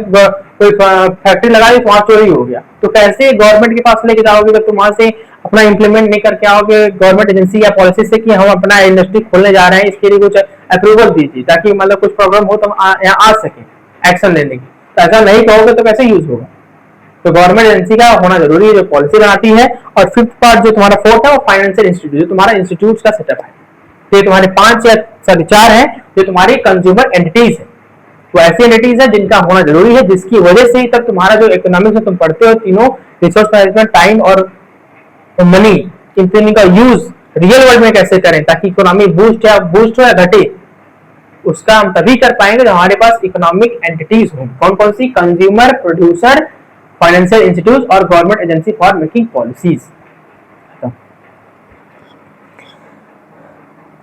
कोई फैक्ट्री लगा दी, वहां चोरी हो गया, तो कैसे गवर्नमेंट के पास लेके जाओगे जब तुम वहां से अपना इंप्लीमेंट नहीं करके आओगे गवर्नमेंट एजेंसी या पॉलिसी से कि हम अपना इंडस्ट्री खोलने जा रहे हैं, इसके लिए कुछ अप्रूवल दीजिए ताकि मतलब कुछ प्रॉब्लम हो तो यहाँ आ सके एक्शन लेने की। तो ऐसा नहीं कहोगे तो कैसे यूज होगा? तो गवर्नमेंट एजेंसी का होना जरूरी है जो पॉलिसी बनाती है। और फिफ्थ पार्ट जो तुम्हारा फोर्थ है वो फाइनेंशियल इंस्टीट्यूट, जो तुम्हारा इंस्टीट्यूट का सेटअप है। ये तुम्हारे 5 या 4 है जो तुम्हारी कंज्यूमर एंटिटीज है। तो ऐसी एंटिटीज है जिनका होना जरूरी है, जिसकी वजह से ही तब तुम्हारा जो इकोनॉमिक्स में तुम पढ़ते हो तीनों, रिसोर्स मैनेजमेंट, टाइम और मनी, इन तीनों का यूज रियल वर्ल्ड में कैसे करें ताकि इकोनॉमी बूस्ट हो या घटे, उसका हम तभी कर पाएंगे जब हमारे पास इकोनॉमिक एंटिटीज हो। कौन कौन सी? कंज्यूमर, प्रोड्यूसर, फाइनेंशियल इंस्टीट्यूट और government agency for making policies.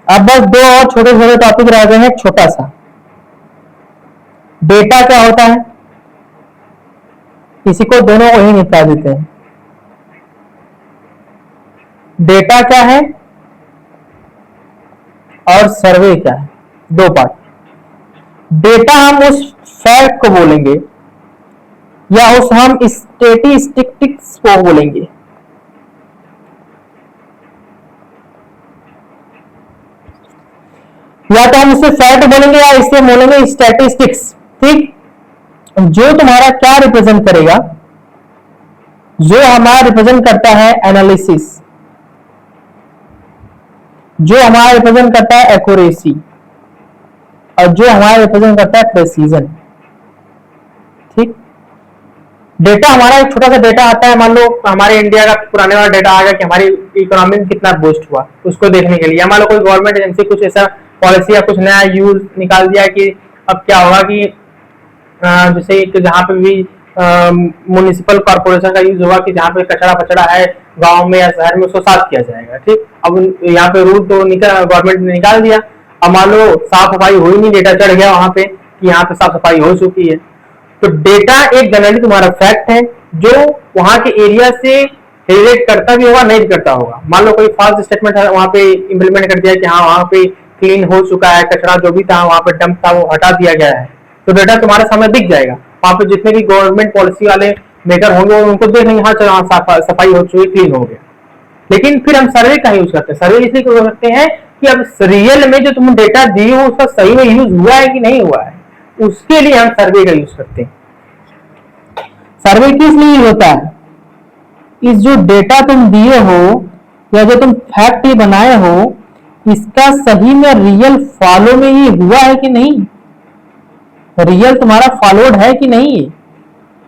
अब बस 2 और छोटे छोटे टॉपिक रह गए हैं। छोटा सा डेटा क्या होता है, किसी को दोनों वही निपटा देते हैं। डेटा क्या है और सर्वे क्या है, 2 पार्ट। डेटा हम उस फैक्ट को बोलेंगे या उस हम स्टैटिस्टिक्स को बोलेंगे। या तो हम उसे फैक्ट बोलेंगे या इसे बोलेंगे स्टैटिस्टिक्स। ठीक, जो तुम्हारा क्या रिप्रेजेंट करेगा, जो हमारा रिप्रेजेंट करता है एनालिसिस, जो हमारा रिप्रेजेंट करता है एक्यूरेसी, और जो हमारा रिप्रेजेंट करता है प्रेसीजन। ठीक, डेटा हमारा एक छोटा सा डेटा आता है, मान लो हमारे इंडिया का पुराने वाला डेटा आ गया कि हमारी इकोनॉमी में कितना बूस्ट हुआ, उसको देखने के लिए। मान लो कोई गवर्नमेंट एजेंसी कुछ ऐसा पॉलिसी या कुछ नया यूज निकाल दिया कि अब क्या होगा कि जैसे जहाँ पे भी म्युनिसिपल कॉर्पोरेशन का यूज होगा कि जहाँ पे कचरा फचड़ा है गांव में या शहर में उसको साफ किया जाएगा। ठीक, अब यहाँ पे रूल तो गवर्नमेंट ने निकाल दिया। अब मान लो साफ सफाई हुई नहीं, डेटा चढ़ गया वहां पे कि यहाँ पे साफ सफाई हो चुकी है। तो डेटा एक जनरली तुम्हारा फैक्ट है जो वहां के एरिया से रिलेट करता भी होगा, नहीं करता होगा। मान लो कोई फॉल्स स्टेटमेंट है वहां पे इम्प्लीमेंट कर दिया कि हाँ वहां पे क्लीन हो चुका है, कचरा जो भी था वहां पे डंप था वो हटा दिया गया है, तो डेटा तुम्हारे सामने दिख जाएगा। वहां पे जितने भी गवर्नमेंट पॉलिसी वाले मेकर होंगे उनको देख लेंगे, हाँ सफाई हो चुकी, क्लीन हो गया। लेकिन फिर हम सर्वे का यूज करते हैं। सर्वे इसलिए कर सकते हैं कि अब रियल में जो तुम डेटा दिए हो उसका सही में यूज हुआ है कि नहीं हुआ है, उसके लिए हम सर्वे का यूज करते हैं। सर्वे किस लिए होता है? इस जो डेटा तुम दिए हो या जो तुम फैक्ट बनाए हो, इसका सही में रियल फॉलो में ये हुआ है कि नहीं, रियल तुम्हारा फॉलोड है कि नहीं।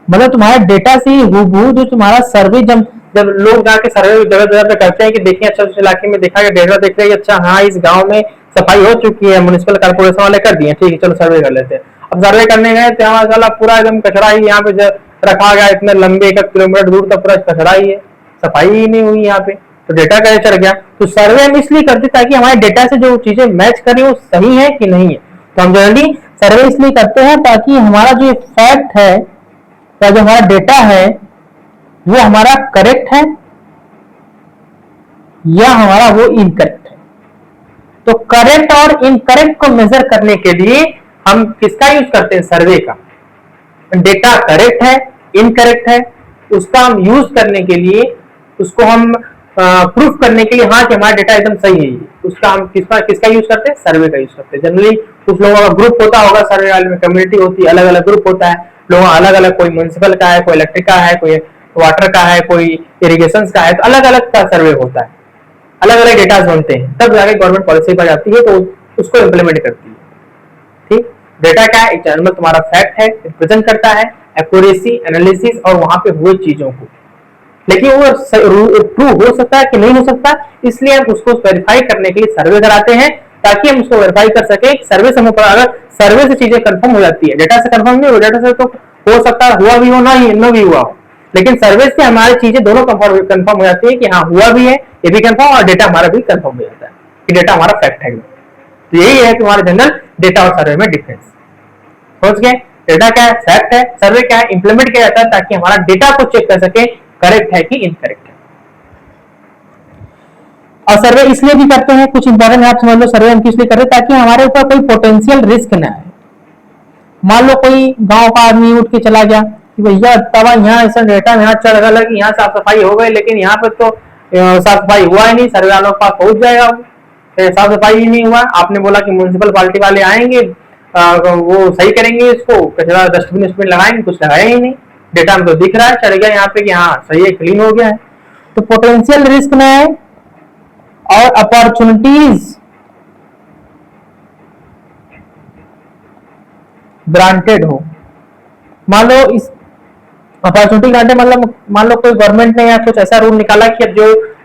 मतलब तुम्हारे डेटा से ही हूबहू जो तुम्हारा सर्वे, जब लोग जाके सर्वे जगह जगह पे करते हैं कि देखें अच्छा उस इलाके में देखा गया, डेटा देख रहे हैं अच्छा हाँ इस गांव में सफाई हो चुकी है, म्युनिसिपल कॉर्पोरेशन वाले कर दिए, ठीक है चलो सर्वे कर लेते हैं। अब सर्वे करने गए तो यहाँ पूरा एकदम कचरा ही यहाँ पे रखा गया, इतने लंबे 1 किलोमीटर दूर तक पूरा कचरा ही है, सफाई ही नहीं हुई यहाँ पे, तो डेटा कैसे चढ़ गया? तो सर्वे हम इसलिए करते ताकि हमारे डेटा से जो चीजें मैच करें वो सही है कि नहीं है। तो हम जनरली सर्वे इसलिए करते हैं ताकि हमारा जो फैक्ट है या जो हमारा डेटा है वो हमारा करेक्ट है या हमारा वो इनकरेक्ट है। तो करेक्ट और इनकरेक्ट को मेजर करने के लिए हम किसका यूज करते हैं? सर्वे का। डेटा करेक्ट है, इनकरेक्ट है, उसका हम यूज करने के लिए, उसको हम प्रूफ करने के लिए हाँ कि हमारा डेटा एकदम सही है, उसका हम किसका यूज करते हैं? सर्वे का यूज करते हैं। जनरली कुछ लोगों का ग्रुप होता होगा, सर्वे वाले में कम्युनिटी होती है, अलग अलग ग्रुप होता है, लोग अलग अलग, कोई म्युनिसिपल का है, कोई इलेक्ट्रिक का है, कोई वाटर का है, कोई इरिगेशन का है, तो अलग अलग का सर्वे होता है, अलग अलग डेटा बनते हैं, तब जाके गवर्नमेंट पॉलिसी पर जाती है तो उसको इम्प्लीमेंट करती है। ठीक, डेटा क्या है? एक जनरल तुम्हारा फैक्ट है, रिप्रेजेंट करता है एक्यूरेसी, एनालिसिस और वहां पे हुए चीजों को। लेकिन वो ट्रू हो सकता है कि नहीं हो सकता, इसलिए हम उसको वेरीफाई करने के लिए सर्वे कराते हैं ताकि हम उसको वेरीफाई कर सके। सर्वे से अगर सर्वे से चीजें कंफर्म हो जाती है, डेटा से कंफर्म नहीं हो, डेटा से तो हो सकता है हुआ भी हो ना भी हुआ हो, लेकिन सर्वे से हमारी चीजें दोनों कंफर्म हो जाती है कि हाँ हुआ भी है, ये भी कंफर्म, और डेटा हमारा भी कंफर्म हो जाता है कि डेटा हमारा फैक्ट है। तो यही है तुम्हारा जनरल डेटा और सर्वे में डिफरेंस। समझ गए? डेटा क्या है, फैक्ट है। सर्वे क्या है, इंप्लीमेंट किया जाता है ताकि हमारा डेटा को चेक कर सके करेक्ट है कि इनकरेक्ट है। और सर्वे इसलिए भी करते हैं, कुछ इंपॉर्टेंट आप समझ लो, सर्वे हम किस लिए करते हैं ताकि हमारे ऊपर कोई पोटेंशियल रिस्क ना आए। मान लो कोई गांव का आदमी उठ के चला गया कि भैया तवा यहाँ ऐसा डेटा यहाँ चढ़ गया कि यहाँ साफ सफाई हो गई, लेकिन यहाँ पे तो साफ सफाई हुआ ही नहीं, सर्वे वालों के पास पहुंच जाएगा, साफ सफाई ही नहीं हुआ। आपने बोला कि म्युनिसिपल पार्टी वाले आएंगे, वो सही करेंगे, इसको कचरा डस्टबिन लगाएंगे, कुछ लगाया ही नहीं। डेटा में तो दिख रहा है चढ़ गया यहाँ पे कि हाँ सही है, क्लीन हो गया है। तो पोटेंशियल रिस्क में है और अपॉर्चुनिटीज ग्रांटेड हो। मान लो इस अपॉर्चुनिटी ग्रांटेड मतलब मान लो कोई गवर्नमेंट ने या कुछ ऐसा रूल निकाला कि अब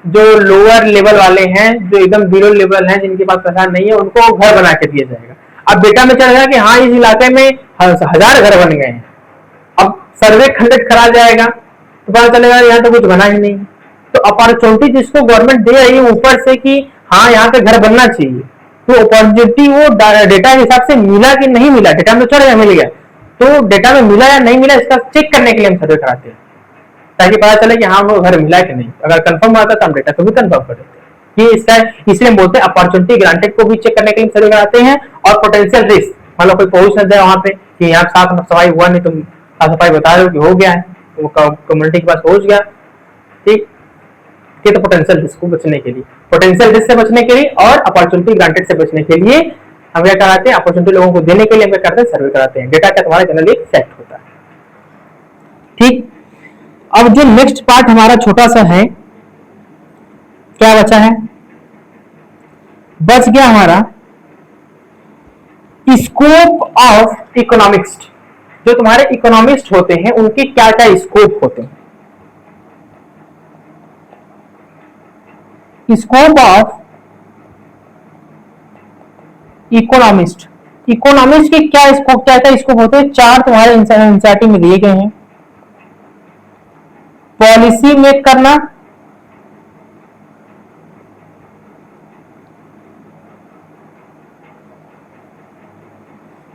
जो लोअर लेवल वाले हैं, जो एकदम जीरो लेवल हैं, जिनके पास पैसा नहीं है, उनको घर बना के दिया जाएगा। अब डेटा में चल रहा है कि हाँ इस इलाके में 1000 घर बन गए हैं। अब सर्वे कंडक्ट करा जाएगा तो पता चलेगा यहाँ तो कुछ बना ही नहीं। तो अपॉर्चुनिटी जिसको गवर्नमेंट दे रही है ऊपर से कि हाँ यहाँ पे घर बनना चाहिए, तो अपॉर्चुनिटी वो डेटा के हिसाब से मिला कि नहीं मिला, डेटा में चढ़ गया मिल गया, तो डेटा में मिला या नहीं मिला इसका चेक करने के लिए हम सर्वे कराते हैं ताकि पता चले कि हाँ वो घर मिला कि नहीं। अगर कंफर्म आता तो हम डेटा को भी कंफर्म कर देते हैं। ये इसका इसलिए हम बोलते हैं अपॉर्चुनिटी ग्रांटेड को भी चेक करने के लिए सर्वे कराते हैं। और पोटेंशियल रिस्क, मान लो कोई पहुंच न जाए वहां पे कि यहाँ साफ सफाई हुआ नहीं, तुम साफ सफाई बता रहे हो कि हो गया है, वो कम्युनिटी के पास पहुंच गया, ठीक। ये तो पोटेंशियल रिस्क को बचने के लिए, पोटेंशियल रिस्क से बचने के लिए और अपॉर्चुनिटी ग्रांटेड से बचने के लिए हम क्या कराते हैं, अपॉर्चुनिटी लोगों को देने के लिए हम क्या करते हैं, सर्वे कराते हैं। डेटा का तुम्हारा जनरली फैक्ट होता है, ठीक। अब जो नेक्स्ट पार्ट हमारा छोटा सा है, क्या बचा है, बच गया हमारा स्कोप ऑफ इकोनॉमिक्स। जो तुम्हारे इकोनॉमिस्ट होते हैं उनके क्या क्या स्कोप होते हैं। स्कोप ऑफ इकोनॉमिस्ट, इकोनॉमिस्ट के क्या स्कोप, क्या क्या स्कोप होते हैं, 4 तुम्हारे एनसीईआरटी में दिए गए हैं। पॉलिसी मेक करना,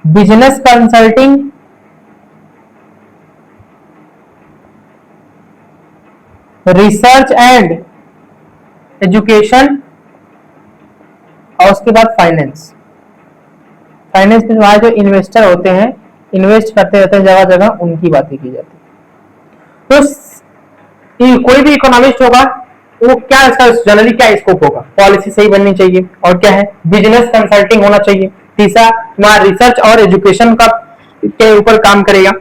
business consulting, research and education, और उसके बाद फाइनेंस। फाइनेंस में जो इन्वेस्टर होते हैं, इन्वेस्ट करते रहते हैं जगह जगह, उनकी बातें की जाती है। तो कोई भी इकोनॉमिस्ट होगा वो क्या इसका जनरली क्या स्कोप होगा, पॉलिसी सही बननी चाहिए, और क्या है, बिजनेस कंसल्टिंग होना चाहिए। तीसरा तुम्हारा रिसर्च और एजुकेशन का के ऊपर काम करेगा,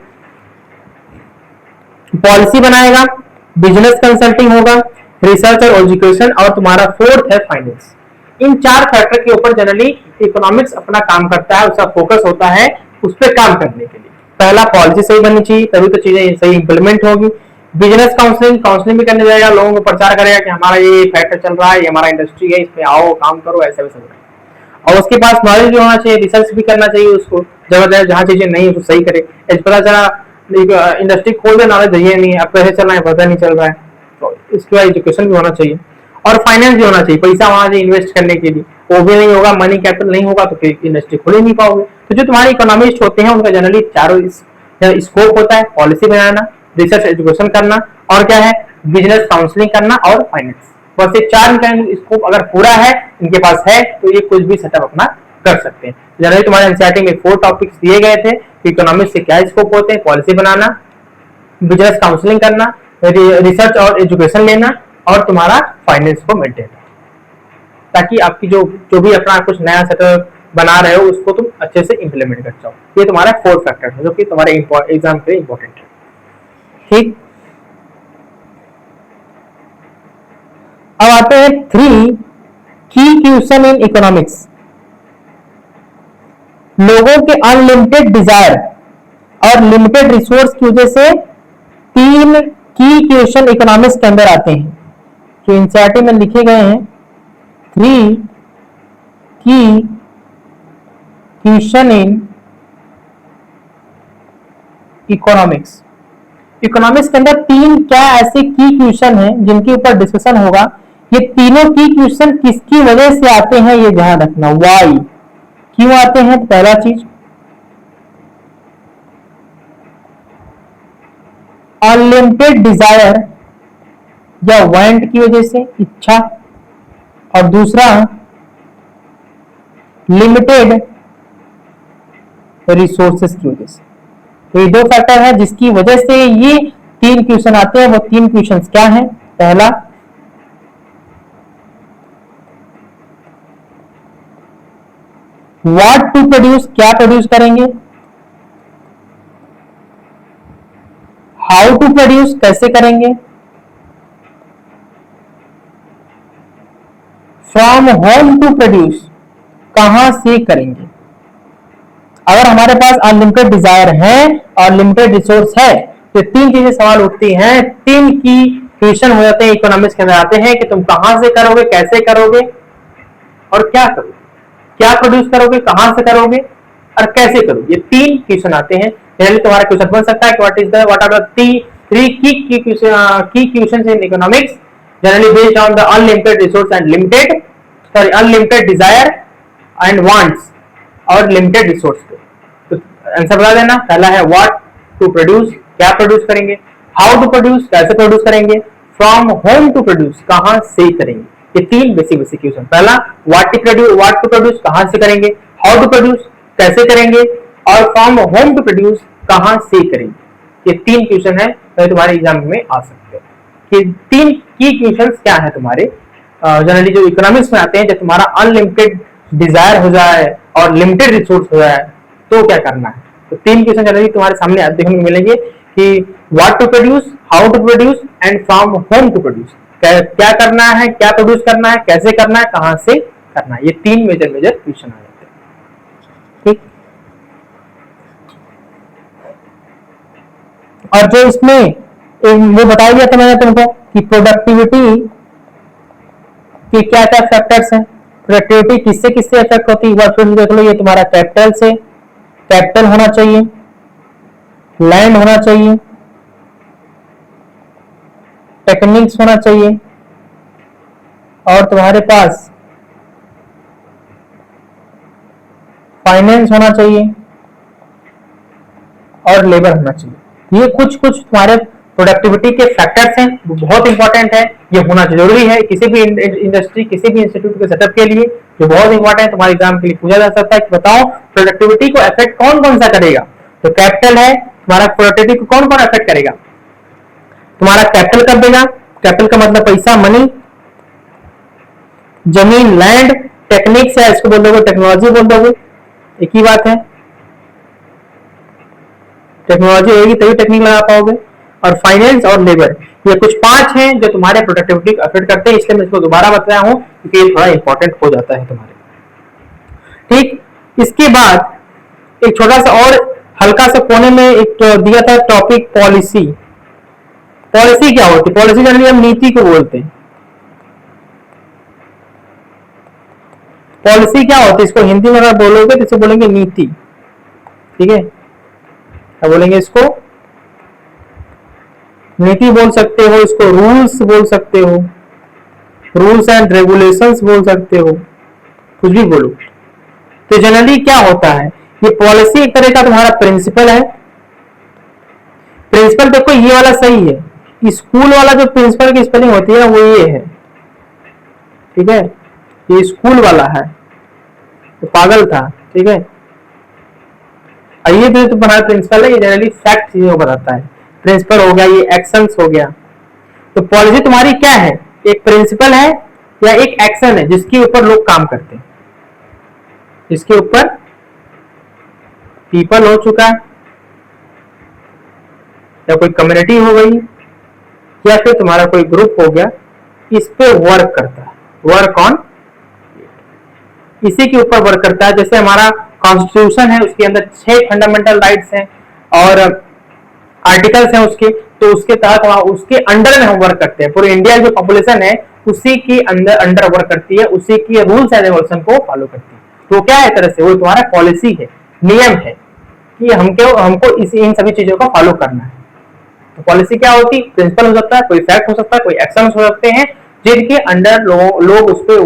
पॉलिसी बनाएगा, बिजनेस कंसल्टिंग होगा, रिसर्च और एजुकेशन, और तुम्हारा फोर्थ है फाइनेंस। इन 4 फैक्टर के ऊपर जनरली इकोनॉमिक्स अपना काम करता है, उसका फोकस होता है उस पर काम करने के लिए। पहला पॉलिसी सही बननी चाहिए, तभी तो चीजें सही इंप्लीमेंट होगी। बिजनेस काउंसलिंग भी करने जाएगा, लोगों को प्रचार करेगा कि हमारा ये फैक्टर चल रहा है, ये हमारा इंडस्ट्री है, इसमें आओ काम करो, ऐसे वैसे। और उसके पास नॉलेज भी होना चाहिए, रिसर्च भी करना चाहिए उसको, जगह जहाँ चीजें नहीं उसको सही करे। पता चला इंडस्ट्री खोल दे, नॉलेज चाहिए नहीं, अब कैसे चल रहा है पता नहीं चल रहा है, तो इसके बाद एजुकेशन भी होना चाहिए और फाइनेंस भी होना चाहिए, पैसा वहां से इन्वेस्ट करने के लिए। वो भी नहीं होगा, मनी कैपिटल नहीं होगा तो फिर इंडस्ट्री खोल ही नहीं पाओगे। तो जो तुम्हारे इकोनॉमिस्ट होते हैं उनका जनरली 4 स्कोप होता है, पॉलिसी बनाना, रिसर्च एजुकेशन करना, और क्या है, बिजनेस काउंसलिंग करना और फाइनेंस। बस ये 4 स्कोप अगर पूरा है, इनके पास है, तो ये कुछ भी सेटअप अपना कर सकते हैं। जनरली तुम्हारे एनसीईआरटी में 4 टॉपिक्स दिए गए थे, इकोनॉमिक्स से क्या स्कोप होते हैं, पॉलिसी बनाना, बिजनेस काउंसलिंग करना, रिसर्च और एजुकेशन लेना, और तुम्हारा फाइनेंस को मेंटेन, ताकि आपकी जो भी अपना कुछ नया सेटअप बना रहे हो उसको तुम अच्छे से इंप्लीमेंट कर जाओ। ये तुम्हारा 4 फैक्टर है जो कि तुम्हारे एग्जाम के लिए इंपॉर्टेंट है, ठीक। अब आते हैं 3 की क्वेश्चन इन इकोनॉमिक्स। लोगों के अनलिमिटेड डिजायर और लिमिटेड रिसोर्स की वजह से 3 की क्वेश्चन इकोनॉमिक्स के अंदर आते हैं, जो एनसीईआरटी में लिखे गए हैं। 3 की क्वेश्चन इन इकोनॉमिक्स। इकोनॉमिक्स के अंदर 3 क्या ऐसे की क्वेश्चन हैं जिनके ऊपर डिस्कशन होगा। ये तीनों की क्वेश्चन किसकी वजह से आते हैं ये ध्यान रखना, वाई, क्यों आते हैं। तो पहला चीज अनलिमिटेड डिजायर या वांट की वजह से, इच्छा, और दूसरा लिमिटेड रिसोर्सेस की वजह से। तो ये दो फैक्टर है जिसकी वजह से ये तीन क्वेश्चन आते हैं। वो तीन क्वेश्चन क्या हैं? पहला, व्हाट टू प्रोड्यूस, क्या प्रोड्यूस करेंगे। हाउ टू प्रोड्यूस, कैसे करेंगे। फ्रॉम होम टू प्रोड्यूस, कहां से करेंगे। अगर हमारे पास अनलिमिटेड डिजायर है और लिमिटेड रिसोर्स है तो तीन चीजें सवाल उठती हैं, तीन की क्वेश्चन हो जाते हैं इकोनॉमिक्स के अंदर आते हैं कि तुम कहां से करोगे, कैसे करोगे और क्या करोगे। क्या प्रोड्यूस करोगे, कहां से करोगे और कैसे करोगे। ये तीन क्वेश्चन आते हैं। जनरली तुम्हारा क्वेश्चन बन सकता है कि व्हाट आर द थ्री की question in economics generally based on the unlimited resource and unlimited desire and wants और लिमिटेड रिसोर्स पे। तो आंसर बता देना। पहला है व्हाट टू प्रोड्यूस, क्या प्रोड्यूस करेंगे। हाउ टू प्रोड्यूस, कैसे प्रोड्यूस करेंगे। फ्रॉम होम टू प्रोड्यूस, कहां से करेंगे। ये तीन बेसिक क्वेश्चन। पहला व्हाट टू प्रोड्यूस कहां से करेंगे, हाउ टू प्रोड्यूस कैसे करेंगे, और फ्रॉम होम टू प्रोड्यूस कहां से करेंगे। ये तीन क्वेश्चन है तो तुम्हारे एग्जाम में आ सकते हैं। कि तीन की क्वेश्चन क्या है तुम्हारे जनरली जो इकोनॉमिक्स में आते हैं। जब तुम्हारा अनलिमिटेड डिजायर हो जाए और लिमिटेड रिसोर्स हो जाए तो क्या करना है। तो तीन क्वेश्चन जनरली तुम्हारे सामने देखने को मिलेंगे कि what to produce, how to produce and for whom to produce. क्या करना है, क्या प्रोड्यूस करना है, कैसे करना है, कहां से करना है। ये तीन मेजर क्वेश्चन आ जाते हैं। ठीक। और जो इसमें वो बताया गया था मैंने तुमको कि प्रोडक्टिविटी कि क्या क्या फैक्टर्स हैं। प्रोडक्टिविटी किससे किससे अफेक्ट होती है, फिर देख लो। ये तुम्हारा कैपिटल से, कैपिटल होना चाहिए, लैंड होना चाहिए, टेक्निक्स होना चाहिए, और तुम्हारे पास फाइनेंस होना चाहिए और लेबर होना चाहिए। ये कुछ तुम्हारे प्रोडक्टिविटी के फैक्टर्स हैं, वो बहुत इंपॉर्टेंट है। ये होना जरूरी है किसी भी इंडस्ट्री, किसी भी इंस्टीट्यूट के सेटअप के लिए। ये बहुत इंपॉर्टेंट है। तुम्हारे एग्जाम के लिए पूछा जा सकता है कि बताओ प्रोडक्टिविटी को अफेक्ट कौन कौन सा करेगा। तो कैपिटल है तुम्हारा, प्रोडक्टिविटी को कौन कौन अफेक्ट करेगा। तुम्हारा कैपिटल कर देगा। कैपिटल का मतलब पैसा, मनी, जमीन, लैंड, टेक्निक्स है, इसको बोल दोगे टेक्नोलॉजी बोल दोगे, एक ही बात है। टेक्नोलॉजी होगी तभी टेक्निक लगा पाओगे। और फाइनेंस और लेबर, ये कुछ पांच हैं जो तुम्हारे प्रोडक्टिविटी को अफेक्ट करते हैं। इसलिए मैं इसको दोबारा बताया हूं क्योंकि ये थोड़ा इंपॉर्टेंट हो जाता है तुम्हारे। ठीक। इसके बाद एक छोटा सा और हल्का सा कोने में एक दिया था टॉपिक, पॉलिसी। पॉलिसी क्या होती है? पॉलिसी जनरली हम नीति को बोलते हैं। पॉलिसी क्या होती है, इसको हिंदी में अगर बोलोगे तो इसे बोलेंगे नीति। ठीक है, क्या बोलेंगे इसको? नीति बोल सकते हो, इसको रूल्स बोल सकते हो, रूल्स एंड रेगुलेशंस बोल सकते हो, कुछ भी बोलो। तो जनरली क्या होता है, ये पॉलिसी एक तरह का तुम्हारा प्रिंसिपल है। प्रिंसिपल देखो ये वाला सही है, स्कूल वाला जो प्रिंसिपल की स्पेलिंग होती है वो ये है। ठीक है, ये स्कूल वाला है तो पागल था। ठीक है, ये जो तुम्हारा प्रिंसिपल है ये जनरली फैक्ट चीजों को बताता है। प्रिंसिपल हो गया, ये एक्शंस हो गया। तो पॉलिसी तुम्हारी क्या है? एक प्रिंसिपल है या एक एक्शन है जिसके ऊपर लोग काम करते हैं, जिसके ऊपर पीपल हो चुका है या कोई कम्युनिटी हो गई या फिर तुम्हारा कोई ग्रुप हो गया, इस पे वर्क करता है। वर्क ऑन, इसी के ऊपर वर्क करता है। जैसे हमारा कॉन्स्टिट्यूशन है, उसके अंदर 6 फंडामेंटल राइट्स हैं और आर्टिकल्स हैं उसके, तो उसके तहत उसके अंडर में हम वर्क करते हैं। पूरी इंडिया जो पॉपुलेशन है उसी के अंडर वर्क करती है, उसी के रूल्स एंड रेगुलेशन को फॉलो करती है। तो क्या है, तरह से वो तुम्हारा पॉलिसी है, नियम है कि हमको इन सभी चीजों को फॉलो करना है। तो पॉलिसी क्या होती है? प्रिंसिपल हो सकता है, कोई फैक्ट हो सकता है, कोई एक्शन हो सकते हैं जिनके अंडर लोग उसके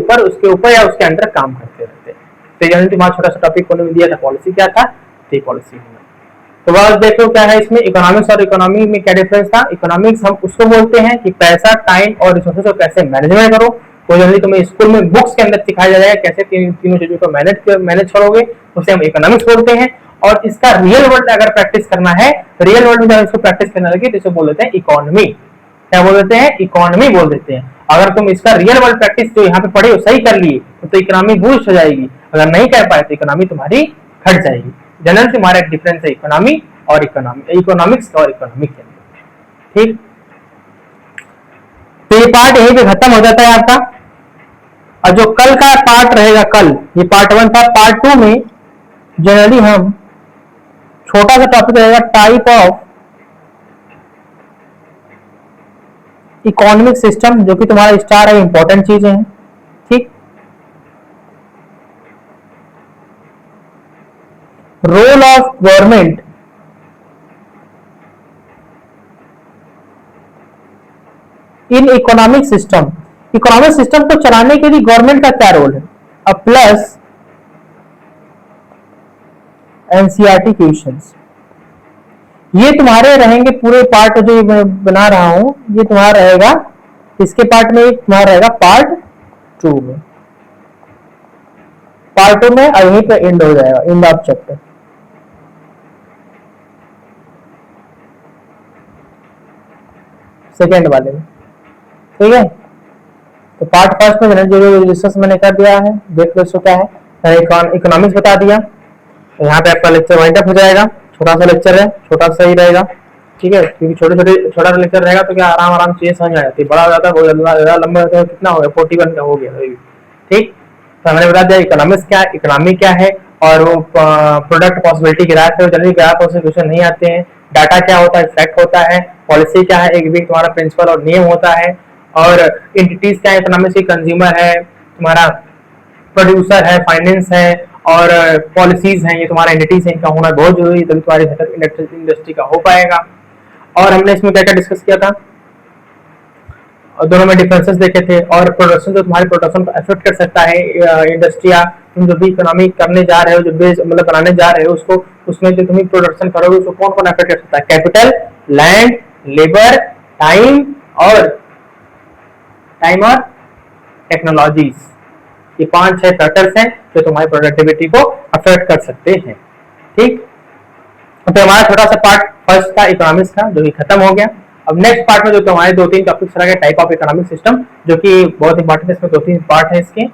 ऊपर या उसके अंदर काम करते रहते हैं। तो जनरली तुम्हारा छोटा सा टॉपिक कोने में दिया था, पॉलिसी क्या था? तो पॉलिसी होगा। तो बस देखो क्या है इसमें, इकोनॉमिक्स और इकोनॉमी में क्या डिफरेंस था। इकोनॉमिक्स हम उसको बोलते हैं कि पैसा, टाइम और रिसोर्सेज को कैसे मैनेजमेंट करो। कोई जल्दी तुम्हें स्कूल में बुक्स के अंदर सिखाया जाएगा कैसे तीनों चीजों को मैनेज करोगे, उसे हम इकोनॉमिक्स बोलते हैं। और इसका रियल वर्ल्ड अगर प्रैक्टिस करना है, रियल वर्ल्ड में जब इसको प्रैक्टिस करने लगे तो इसे बोल देते हैं इकोनॉमी। क्या बोल देते हैं? इकोनॉमी बोल देते हैं। अगर तुम इसका रियल वर्ल्ड प्रैक्टिस जो यहाँ पे पढ़े हो सही कर लिए तो इकोनॉमी बूस्ट हो जाएगी, अगर नहीं कर पाए तो इकोनॉमी तुम्हारी घट जाएगी। जनरल से हमारा एक डिफरेंस है इकोनॉमी और इकोनॉमिक्स और इकोनॉमिक के अंदर। ठीक, तो ये पार्ट यहीं पे खत्म हो जाता है आपका। और जो कल का पार्ट रहेगा, कल ये पार्ट 1 था, पार्ट 2 में जनरली हम छोटा सा टॉपिक रहेगा टाइप ऑफ इकोनॉमिक सिस्टम, जो कि तुम्हारा स्टार है, इंपॉर्टेंट चीजें हैं। ठीक, role of government in economic system, economic system को चलाने के लिए गवर्नमेंट का क्या रोल है। अब प्लस एनसीईआरटी क्वेश्चंस, ये तुम्हारे रहेंगे पूरे पार्ट जो मैं बना रहा हूं, ये तुम्हारा रहेगा इसके पार्ट में, तुम्हारा रहेगा पार्ट 2 में। पार्ट 2 में यहीं पे एंड हो जाएगा, एंड ऑफ चैप्टर। सेकेंड वाले में, ठीक है। तो पार्ट फर्स्ट में जो डिस्कस मैंने कर दिया है, देख लो इसको क्या है, इकोनॉमिक्स बता दिया। तो यहाँ पे आपका लेक्चर वाइंड अप हो जाएगा। छोटा सा लेक्चर है, छोटा सा ही रहेगा, ठीक है, क्योंकि छोटा सा लेक्चर रहेगा तो क्या आराम चीजें समझ आ जाती है। बड़ा हो जाता है, बहुत ज्यादा लंबा होता है, कितना हो गया 41 का हो गया। ठीक, तो हमने बता दिया इकोनॉमिक्स क्या है, इकोनॉमी क्या है, और वो प्रोडक्ट पॉसिबिलिटी ग्राफ है, जनरली ग्राफ से क्वेश्चन नहीं आते हैं। डाटा क्या होता है, फैक्ट होता है। पॉलिसी क्या है, एक भी तुम्हारा प्रिंसिपल और नियम होता है। और एंटिटीज क्या है, इकोनॉमिक्स की कंज्यूमर है, तुम्हारा प्रोड्यूसर है, फाइनेंस है, और पॉलिसीज हैं, ये तुम्हारा एंटिटीज है, इनका होना बहुत जरूरी है, तभी तुम्हारी इंडस्ट्री का हो पाएगा। और हमने इसमें क्या क्या डिस्कस किया था, और दोनों में डिफरेंसेस देखे थे। और प्रोडक्शन, जो तुम्हारे प्रोडक्शन को अफेक्ट कर सकता है, इंडस्ट्री या तुम जो भी इकोनॉमी करने जा रहे हो, जो बेस मतलब बनाने जा रहे हो, उसको उसमें जो तुम प्रोडक्शन करोगे उसको कौन कौन अफेक्ट कर सकता है, कैपिटल, लैंड, लेबर, टाइम और टेक्नोलॉजीज। ये 5-6 फैक्टर्स हैं जो तुम्हारी प्रोडक्टिविटी को अफेक्ट कर सकते हैं। ठीक, तो हमारा छोटा सा पार्ट फर्स्ट था इकोनॉमिक्स का, जो कि खत्म हो गया। अब नेक्स्ट पार्ट में जो तुम्हारे 2-3 टॉपिक्स रहेंगे, टाइप ऑफ इकोनॉमिक सिस्टम, जो कि बहुत इंपॉर्टेंट है। इसमें 2-3 पार्ट है इसके,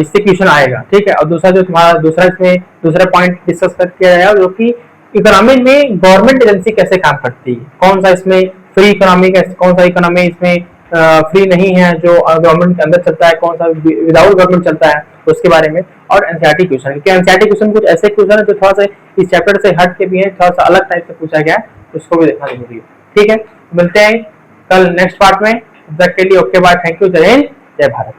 इससे क्वेश्चन आएगा। ठीक है, और दूसरा जो तुम्हारा दूसरा पॉइंट डिस्कस किया जाएगा, जो कि इकोनॉमी में गवर्नमेंट एजेंसी कैसे काम करती है, कौन सा इसमें फ्री इकोनॉमी, कौन सा इकोनॉमी इसमें फ्री नहीं है जो गवर्नमेंट के अंदर चलता है, कौन सा विदाउट गवर्नमेंट चलता है, उसके बारे में। और एनसीईआरटी क्वेश्चन, क्योंकि एनसीईआरटी क्वेश्चन कुछ ऐसे क्वेश्चन है जो थोड़ा सा इस चैप्टर से हट के भी है, थोड़ा सा अलग टाइप से पूछा गया है, उसको भी देखना जरूरी है। ठीक है, मिलते हैं कल नेक्स्ट पार्ट में। तब तक के लिए ओके बाय, थैंक यू, जय हिंद, जय भारत।